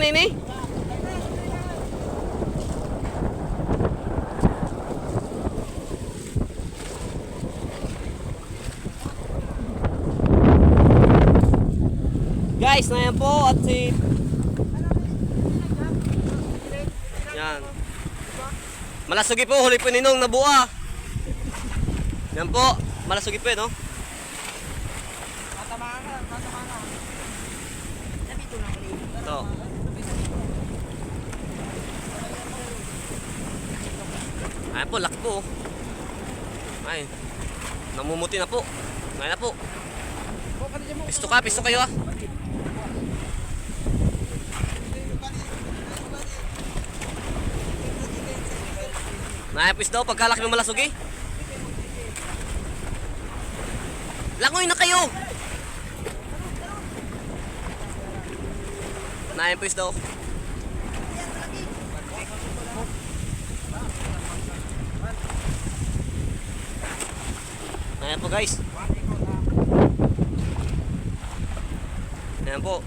nini? Guys, na yan po at si... Yan. Malasugi po, huli po ninong nabuha. Yan po, malasugi po no? Tatamaan ka. Nabito na ulit. Ito. Ayan po, laki po. Ay, namumuti na po. Ngayon na po. Pisto kayo ah. Naipis daw pagkalaki ng malasugi. Langoy na kayo. Naipis daw. Ayan po guys. Ayan po.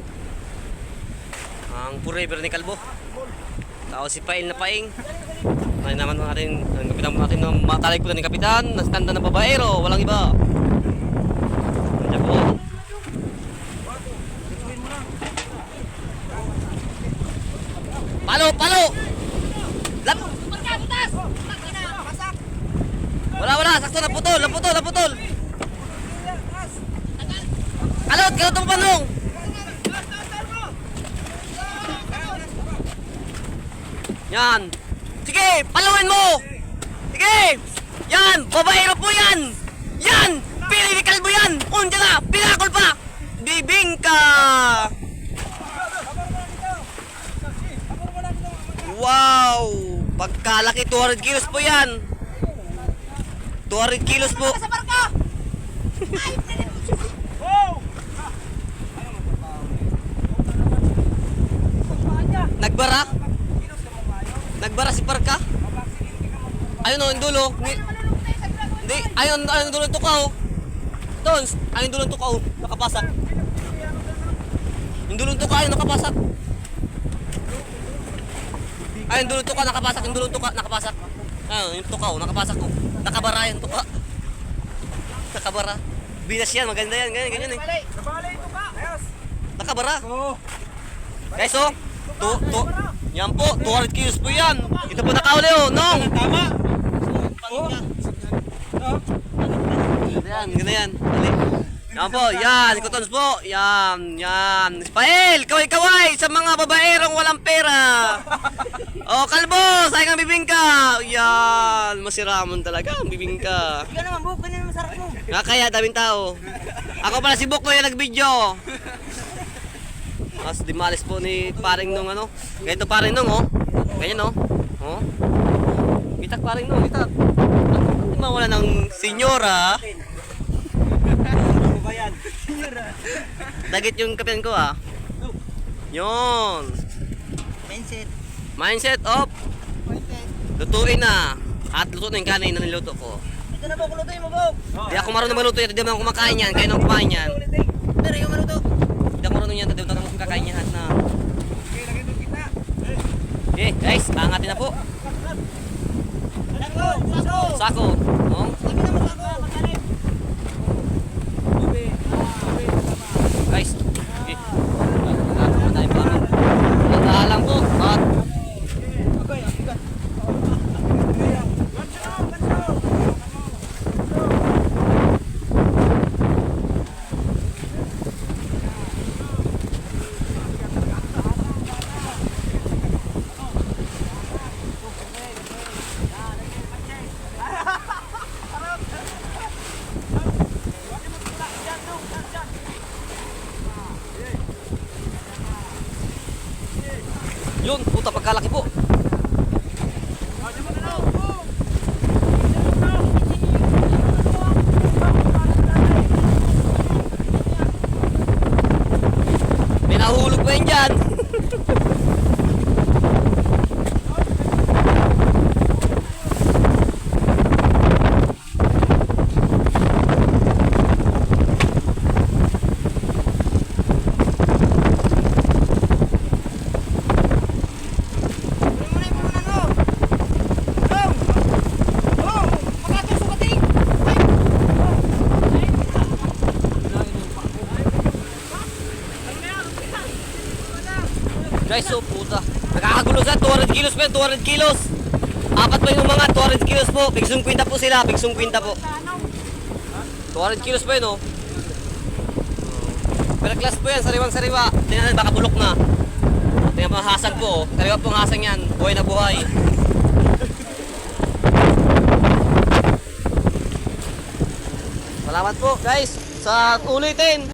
Ang forever ni Kalbo. Tao si Pail na Paing. Ay naman natin, ang kapitan mo natin ng matalig ko na ni kapitan, nastanda ng babaero, walang iba. Nandiyan po. Palo! Lap! Wala, sakto naputol. Kalot ang panong. Yan. Sige, paluin mo! Sige! Yan! Babaero po yan! Yan! Pili ni Kalbo yan! Undiyan na! Pinakol pa! Bibingka! Wow! Pagkalaki 200 kilos po yan! 200 kilos po! Nagbara? Nagbara si Parka? Ayun o, yung dulo. Hindi, ayun yung dulo ng tukaw. Doon, ayun yung dulo ng tukaw. Nakapasak. Yung dulo ng tukaw, ayun nakapasak. Ayun yung dulo ng tukaw, nakapasak. Yung dulo ng tukaw, nakapasak. Ayun, yung tukaw, nakapasak ko. Nakabara yung tukaw. Nakabara. Binas yan, maganda yan. Ganyan eh. Nakabara. Guys o, yan po, 200 kilos po yan. Ito po nakauli o, nong. Tama. Ganda yan. Dali. Yan po, yan. Kutons po. Yan. Ispael, kaway-kaway sa mga babaerong walang pera. O, Kalbo, sayang ang bibingka. Yan. Masiramon talaga ang bibingka. Ikaw naman, Buk. Ganyan ang masarap mo. Kaya, daming tao. Ako pala si Buk ko yung nag-video. Mas dimalis po ni paring nung ano. Ganito paring nung oh. Ganyan oh. Oh. Itak paring nung, itak. Hindi mawala ng senyora. Ano ba yan? Dagit yung kapitan ko ah. Yun. Mindset of lutuin na. At luto na yung kanin na niluto ko. Ito na po, kulutuin mo, Buk. Hindi ako marunong maluto yan. Hindi naman kumakain yan. Kaya nang kumain yan. Pero ikaw maluto. Hindi ako marunong yan. Hindi ako kakain yan na. Okay guys, angatin na po. Sako. Oh. Guys. Okay. Ang po. At yun, puta pagkalaki po. May nahulog pa yun dyan. Guys, so puta. Nakakagulo sa 200 kilos po yan, 200 kilos. Apat pa yung mga 200 kilos po. Pigsong kwinta po sila, pigsong kwinta po. 200 kilos po yun, oh. Pero class po yan, sariwang sariwa. Tingnan natin, baka bulok na. Tingnan po ang hasang po, oh. Sariwa po ang hasang yan. Buhay na buhay. Salamat po, guys, sa ulitin.